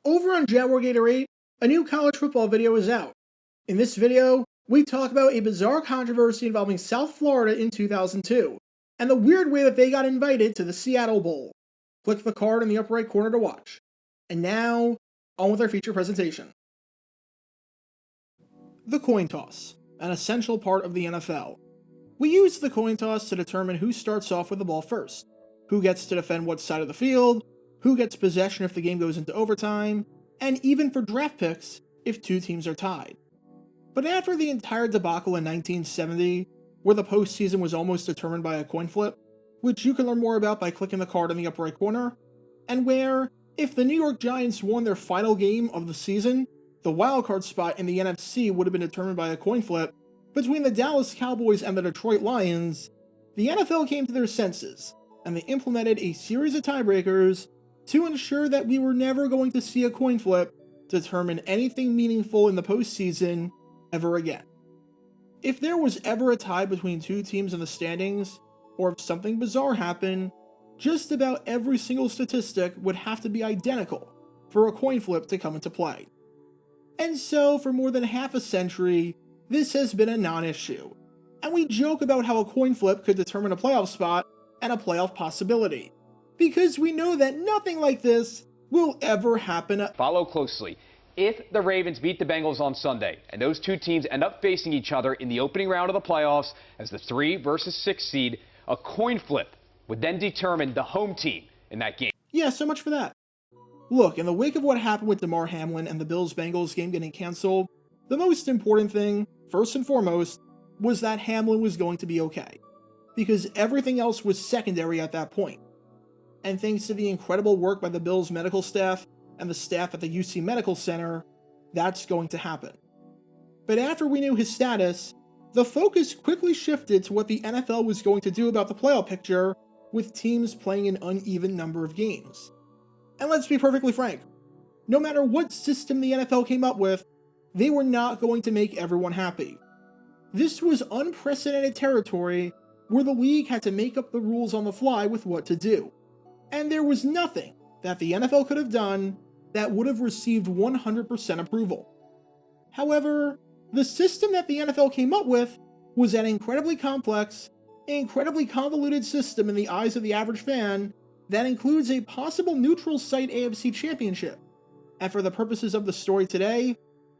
Over on Jaguar Gatorade, a new college football video is out. In this video, we talk about a bizarre controversy involving South Florida in 2002, and the weird way that they got invited to the Seattle Bowl. Click the card in the upper right corner to watch. And now, on with our feature presentation. The coin toss, an essential part of the NFL. We use the coin toss to determine who starts off with the ball first, who gets to defend what side of the field, who gets possession if the game goes into overtime, and even for draft picks if two teams are tied. But after the entire debacle in 1970, where the postseason was almost determined by a coin flip, which you can learn more about by clicking the card in the upper right corner, and where, if the New York Giants won their final game of the season, the wildcard spot in the NFC would have been determined by a coin flip between the Dallas Cowboys and the Detroit Lions, the NFL came to their senses, and they implemented a series of tiebreakers to ensure that we were never going to see a coin flip determine anything meaningful in the postseason ever again. If there was ever a tie between two teams in the standings, or if something bizarre happened, just about every single statistic would have to be identical for a coin flip to come into play. And so, for more than half a century, this has been a non-issue, and we joke about how a coin flip could determine a playoff spot and a playoff possibility, because we know that nothing like this will ever happen. Follow closely. If the Ravens beat the Bengals on Sunday, and those two teams end up facing each other in the opening round of the playoffs as the 3 versus 6 seed, a coin flip would then determine the home team in that game. Yeah, so much for that. Look, in the wake of what happened with Damar Hamlin and the Bills-Bengals game getting canceled, the most important thing, first and foremost, was that Hamlin was going to be okay, because everything else was secondary at that point. And thanks to the incredible work by the Bills medical staff and the staff at the UC Medical Center, that's going to happen. But after we knew his status, the focus quickly shifted to what the NFL was going to do about the playoff picture with teams playing an uneven number of games. And let's be perfectly frank, no matter what system the NFL came up with, they were not going to make everyone happy. This was unprecedented territory where the league had to make up the rules on the fly with what to do. And there was nothing that the NFL could have done that would have received 100% approval. However, the system that the NFL came up with was an incredibly complex, incredibly convoluted system in the eyes of the average fan that includes a possible neutral site AFC championship. And for the purposes of the story today,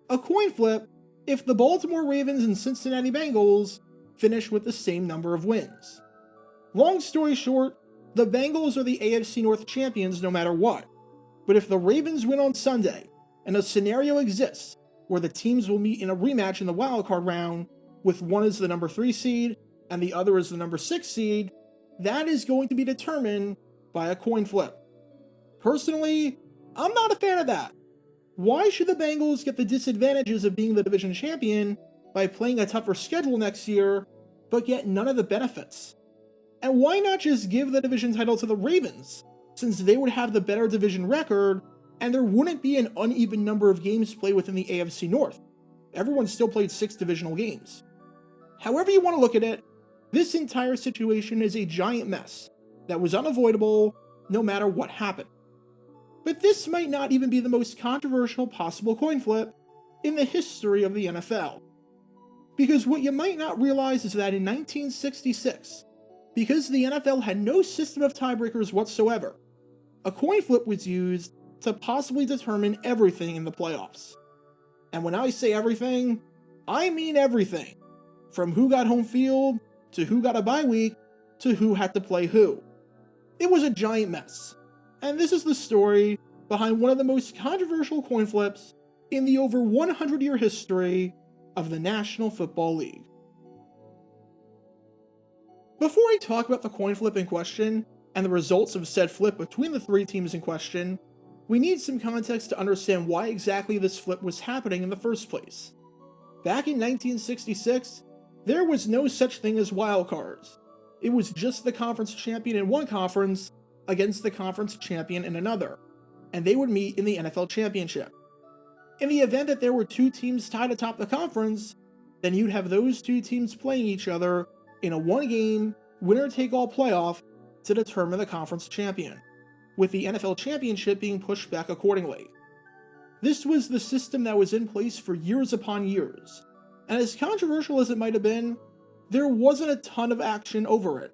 a coin flip if the Baltimore Ravens and Cincinnati Bengals finish with the same number of wins. Long story short, the Bengals are the AFC North champions no matter what. But if the Ravens win on Sunday, and a scenario exists where the teams will meet in a rematch in the wildcard round, with one as the number 3 seed and the other as the number 6 seed, that is going to be determined by a coin flip. Personally, I'm not a fan of that. Why should the Bengals get the disadvantages of being the division champion by playing a tougher schedule next year, but get none of the benefits? And why not just give the division title to the Ravens, since they would have the better division record, and there wouldn't be an uneven number of games played within the AFC North? Everyone still played 6 divisional games. However you want to look at it, this entire situation is a giant mess that was unavoidable no matter what happened. But this might not even be the most controversial possible coin flip in the history of the NFL. Because what you might not realize is that in 1966, because the NFL had no system of tiebreakers whatsoever, a coin flip was used to possibly determine everything in the playoffs. And when I say everything, I mean everything. From who got home field, to who got a bye week, to who had to play who. It was a giant mess. And this is the story behind one of the most controversial coin flips in the over 100-year history of the National Football League. Before I talk about the coin flip in question, and the results of said flip between the 3 teams in question, we need some context to understand why exactly this flip was happening in the first place. Back in 1966, there was no such thing as wildcards. It was just the conference champion in one conference against the conference champion in another, and they would meet in the NFL Championship. In the event that there were 2 teams tied atop the conference, then you'd have those 2 teams playing each other in a 1-game, winner-take-all playoff to determine the conference champion, with the NFL championship being pushed back accordingly. This was the system that was in place for years upon years, and as controversial as it might have been, there wasn't a ton of action over it.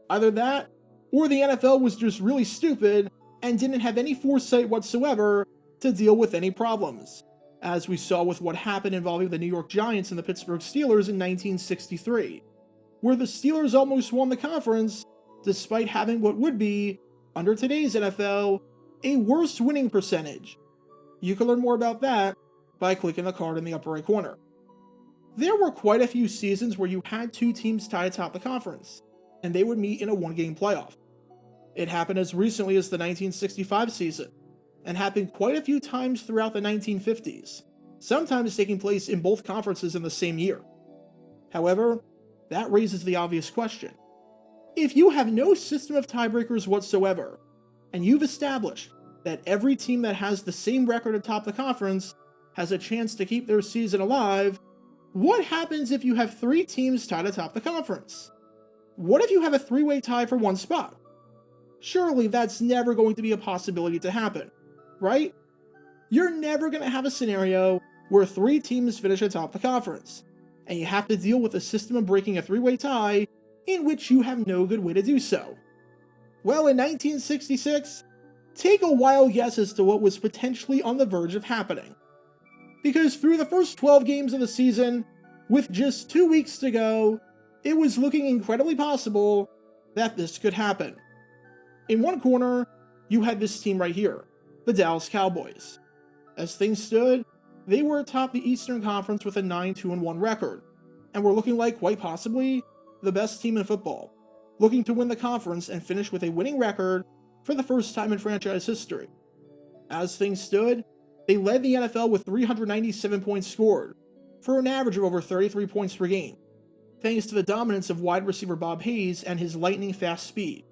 Either that, or the NFL was just really stupid and didn't have any foresight whatsoever to deal with any problems, as we saw with what happened involving the New York Giants and the Pittsburgh Steelers in 1963, where the Steelers almost won the conference despite having what would be, under today's NFL, a worse winning percentage. You can learn more about that by clicking the card in the upper right corner. There were quite a few seasons where you had two teams tied atop the conference, and they would meet in a one-game playoff. It happened as recently as the 1965 season, and happened quite a few times throughout the 1950s, sometimes taking place in both conferences in the same year. However, that raises the obvious question. If you have no system of tiebreakers whatsoever, and you've established that every team that has the same record atop the conference has a chance to keep their season alive, what happens if you have three teams tied atop the conference? What if you have a three-way tie for one spot? Surely that's never going to be a possibility to happen, right? You're never going to have a scenario where three teams finish atop the conference, and you have to deal with a system of breaking a three-way tie in which you have no good way to do so. Well, in 1966, take a wild guess as to what was potentially on the verge of happening. Because through the first 12 games of the season, with just 2 weeks to go, it was looking incredibly possible that this could happen. In one corner, you had this team right here, the Dallas Cowboys. As things stood, they were atop the Eastern Conference with a 9-2-1 record, and were looking like, quite possibly, the best team in football, looking to win the conference and finish with a winning record for the first time in franchise history. As things stood, they led the NFL with 397 points scored, for an average of over 33 points per game, thanks to the dominance of wide receiver Bob Hayes and his lightning-fast speed.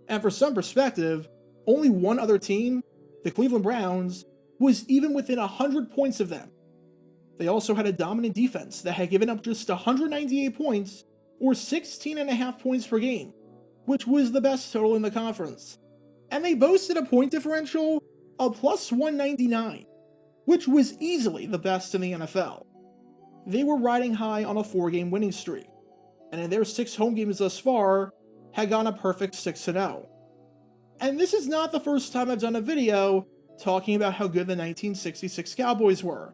And for some perspective, only one other team, the Cleveland Browns, was even within 100 points of them. They also had a dominant defense that had given up just 198 points, or 16.5 points per game, which was the best total in the conference. And they boasted a point differential of plus 199, which was easily the best in the NFL. They were riding high on a 4-game winning streak, and in their 6 home games thus far, had gone a perfect 6-0. And this is not the first time I've done a video talking about how good the 1966 Cowboys were,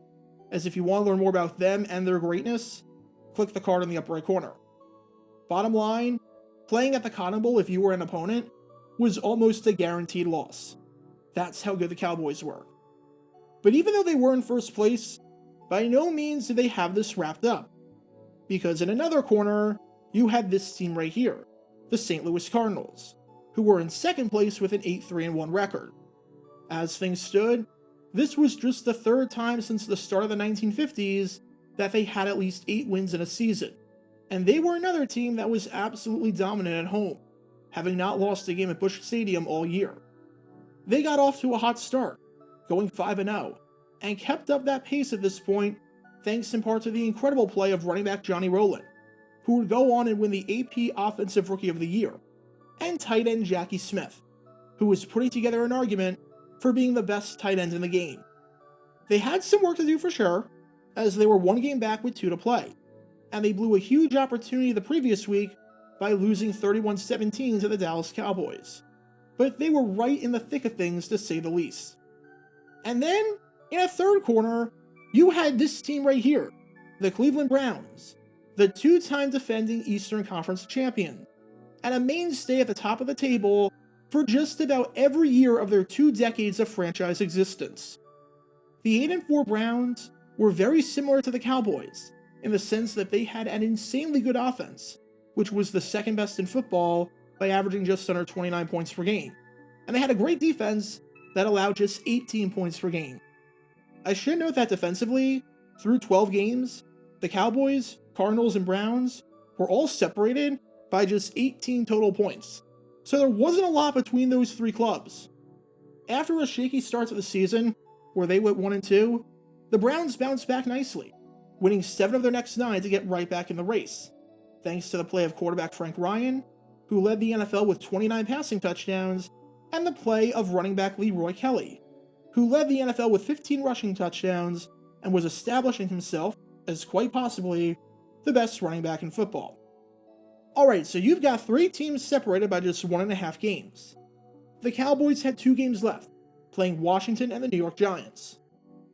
as if you want to learn more about them and their greatness, click the card in the upper right corner. Bottom line, playing at the Cotton Bowl if you were an opponent was almost a guaranteed loss. That's how good the Cowboys were. But even though they were in first place, by no means did they have this wrapped up. Because in another corner, you had this team right here, the St. Louis Cardinals, who were in second place with an 8-3-1 record. As things stood, this was just the third time since the start of the 1950s that they had at least 8 wins in a season, and they were another team that was absolutely dominant at home, having not lost a game at Busch Stadium all year. They got off to a hot start, going 5-0, and kept up that pace at this point thanks in part to the incredible play of running back Johnny Rowland, who would go on and win the AP Offensive Rookie of the Year, and tight end Jackie Smith, who was putting together an argument for being the best tight end in the game. They had some work to do for sure, as they were 1 game back with 2 to play, and they blew a huge opportunity the previous week by losing 31-17 to the Dallas Cowboys. But they were right in the thick of things, to say the least. And then, in a third corner, you had this team right here, the Cleveland Browns, the 2-time defending Eastern Conference champion, and a mainstay at the top of the table for just about every year of their 2 decades of franchise existence. The 8-4 Browns were very similar to the Cowboys, in the sense that they had an insanely good offense, which was the second best in football by averaging just under 29 points per game, and they had a great defense that allowed just 18 points per game. I should note that defensively, through 12 games, the Cowboys, Cardinals, and Browns were all separated by just 18 total points, so there wasn't a lot between those 3 clubs. After a shaky start to the season, where they went 1-2, the Browns bounced back nicely, winning 7 of their next 9 to get right back in the race, thanks to the play of quarterback Frank Ryan, who led the NFL with 29 passing touchdowns, and the play of running back Leroy Kelly, who led the NFL with 15 rushing touchdowns and was establishing himself as quite possibly the best running back in football. Alright, so you've got 3 teams separated by just 1.5 games. The Cowboys had 2 games left, playing Washington and the New York Giants.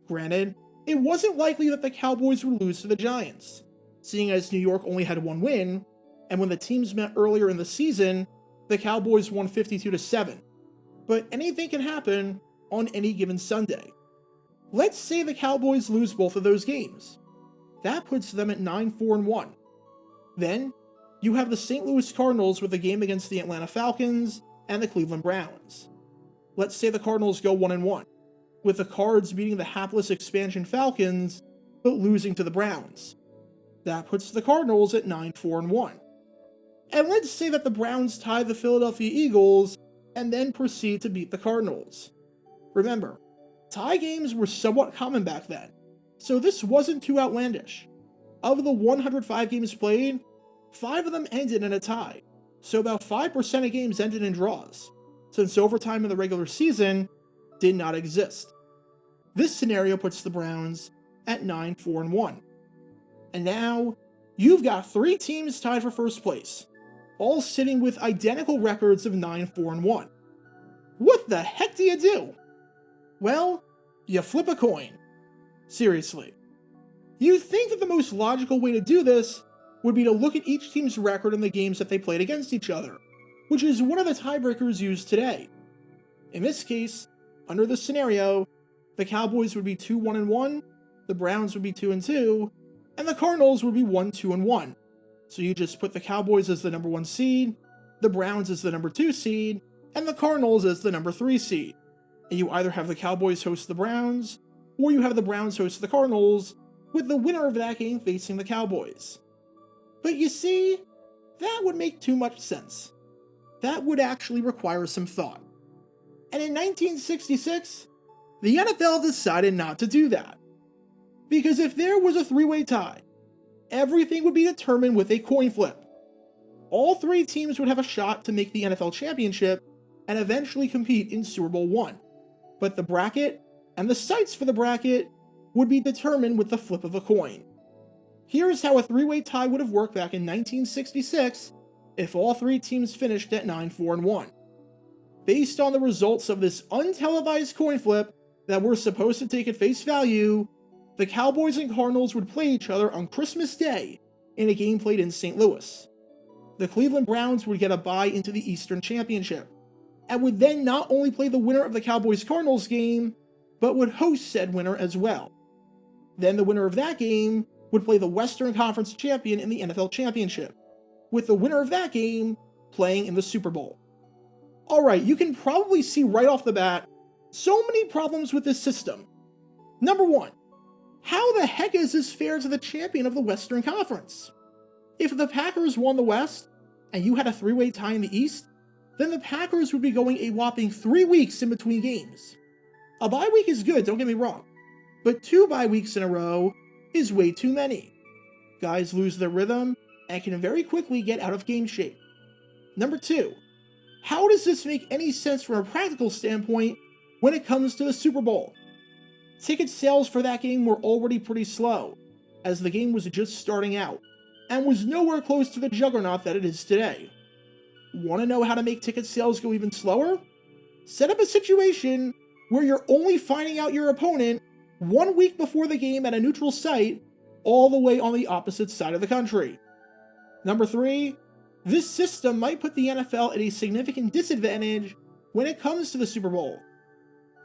Granted, it wasn't likely that the Cowboys would lose to the Giants, seeing as New York only had 1 win, and when the teams met earlier in the season, the Cowboys won 52-7. But anything can happen on any given Sunday. Let's say the Cowboys lose both of those games. That puts them at 9-4-1. Then, you have the St. Louis Cardinals with a game against the Atlanta Falcons and the Cleveland Browns. Let's say the Cardinals go 1-1, with the Cards beating the hapless expansion Falcons, but losing to the Browns. That puts the Cardinals at 9-4-1. And let's say that the Browns tie the Philadelphia Eagles and then proceed to beat the Cardinals. Remember, tie games were somewhat common back then, so this wasn't too outlandish. Of the 105 games played, 5 of them ended in a tie, so about 5% of games ended in draws, since overtime in the regular season did not exist. This scenario puts the Browns at 9-4-1. And now, you've got 3 teams tied for first place, all sitting with identical records of 9-4-1. What the heck do you do? Well, you flip a coin. Seriously. You'd think that the most logical way to do this would be to look at each team's record in the games that they played against each other, which is one of the tiebreakers used today. In this case, under this scenario, the Cowboys would be 2-1-1, the Browns would be 2-2, and the Cardinals would be 1-2-1. So you just put the Cowboys as the number 1 seed, the Browns as the number 2 seed, and the Cardinals as the number 3 seed. And you either have the Cowboys host the Browns, or you have the Browns host the Cardinals, with the winner of that game facing the Cowboys. But you see, that would make too much sense. That would actually require some thought. And in 1966, the NFL decided not to do that. Because if there was a 3-way tie, everything would be determined with a coin flip. All 3 teams would have a shot to make the NFL championship and eventually compete in Super Bowl I. But the bracket and the sites for the bracket would be determined with the flip of a coin. Here's how a 3-way tie would have worked back in 1966 if all 3 teams finished at 9-4-1. Based on the results of this untelevised coin flip that we're supposed to take at face value, the Cowboys and Cardinals would play each other on Christmas Day in a game played in St. Louis. The Cleveland Browns would get a bye into the Eastern Championship, and would then not only play the winner of the Cowboys-Cardinals game, but would host said winner as well. Then the winner of that game would play the Western Conference champion in the NFL Championship, with the winner of that game playing in the Super Bowl. Alright, you can probably see right off the bat so many problems with this system. Number 1, how the heck is this fair to the champion of the Western Conference? If the Packers won the West, and you had a 3-way tie in the East, then the Packers would be going a whopping 3 weeks in between games. A bye week is good, don't get me wrong, but 2 bye weeks in a row is way too many. Guys lose their rhythm and can very quickly get out of game shape. Number 2, how does this make any sense from a practical standpoint when it comes to the Super Bowl? Ticket sales for that game were already pretty slow, as the game was just starting out, and was nowhere close to the juggernaut that it is today. Want to know how to make ticket sales go even slower? Set up a situation where you're only finding out your opponent 1 week before the game at a neutral site, all the way on the opposite side of the country. Number 3, this system might put the NFL at a significant disadvantage when it comes to the Super Bowl.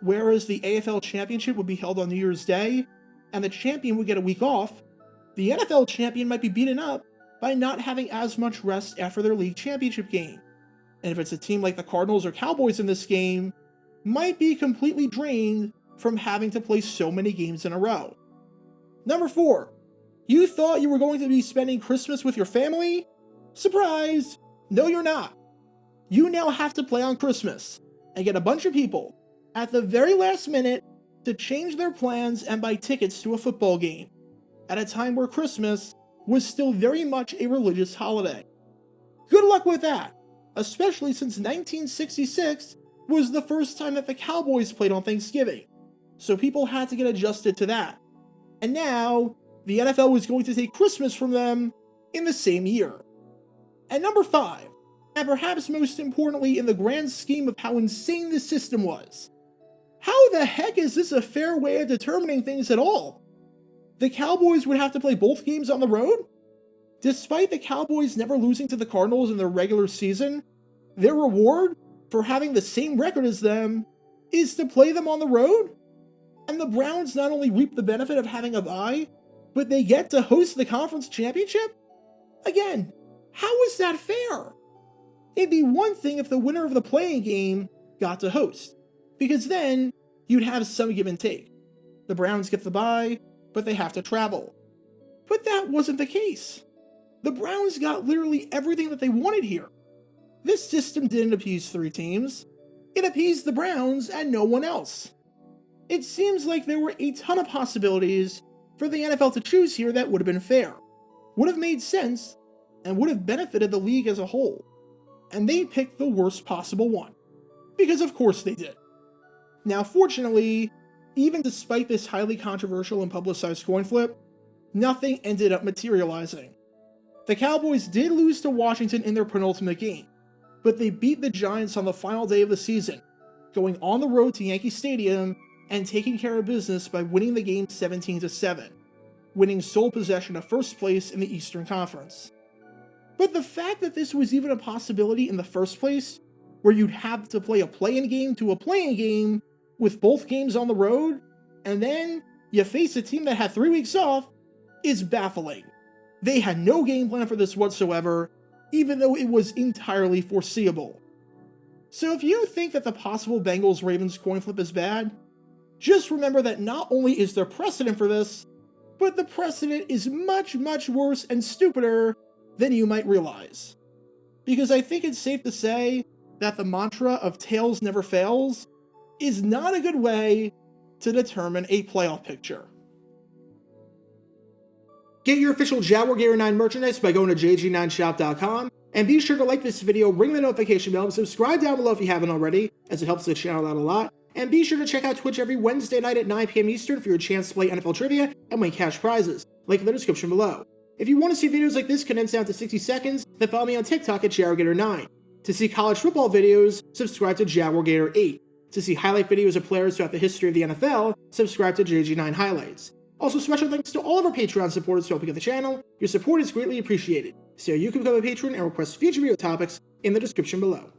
Whereas the AFL Championship would be held on New Year's Day, and the champion would get a week off, the NFL champion might be beaten up by not having as much rest after their league championship game. And if it's a team like the Cardinals or Cowboys in this game, might be completely drained from having to play so many games in a row. Number 4, you thought you were going to be spending Christmas with your family? Surprise! No, you're not. You now have to play on Christmas, and get a bunch of people, at the very last minute, to change their plans and buy tickets to a football game, at a time where Christmas was still very much a religious holiday. Good luck with that, especially since 1966 was the first time that the Cowboys played on Thanksgiving, So people had to get adjusted to that. And now, the NFL was going to take Christmas from them in the same year. At number 5, and perhaps most importantly in the grand scheme of how insane this system was, how the heck is this a fair way of determining things at all? The Cowboys would have to play both games on the road? Despite the Cowboys never losing to the Cardinals in their regular season, their reward for having the same record as them is to play them on the road? And the Browns not only reap the benefit of having a bye, but they get to host the conference championship? Again, how is that fair? It'd be one thing if the winner of the playing game got to host, because then you'd have some give and take. The Browns get the bye, but they have to travel. But that wasn't the case. The Browns got literally everything that they wanted here. This system didn't appease 3 teams. It appeased the Browns and no one else. It seems like there were a ton of possibilities for the NFL to choose here that would have been fair, would have made sense, and would have benefited the league as a whole. And they picked the worst possible one. Because of course they did. Now fortunately, even despite this highly controversial and publicized coin flip, nothing ended up materializing. The Cowboys did lose to Washington in their penultimate game, but they beat the Giants on the final day of the season, going on the road to Yankee Stadium and taking care of business by winning the game 17-7, winning sole possession of first place in the Eastern Conference. But the fact that this was even a possibility in the first place, where you'd have to play a play-in game to a play-in game with both games on the road, and then you face a team that had 3 weeks off, is baffling. They had no game plan for this whatsoever, even though it was entirely foreseeable. So if you think that the possible Bengals-Ravens coin flip is bad, just remember that not only is there precedent for this, but the precedent is much, much worse and stupider than you might realize. Because I think it's safe to say that the mantra of tails never fails is not a good way to determine a playoff picture. Get your official Jaguar Gator 9 merchandise by going to jg9shop.com, and be sure to like this video, ring the notification bell, and subscribe down below if you haven't already, as it helps the channel out a lot. And be sure to check out Twitch every Wednesday night at 9 p.m. Eastern for your chance to play NFL trivia and win cash prizes. Link in the description below. If you want to see videos like this condensed down to 60 seconds, then follow me on TikTok at Jaguar Gator 9. To see college football videos, subscribe to Jaguar Gator 8. To see highlight videos of players throughout the history of the NFL, subscribe to JG9 Highlights. Also, special thanks to all of our Patreon supporters for helping out the channel. Your support is greatly appreciated. So you can become a patron and request future video topics in the description below.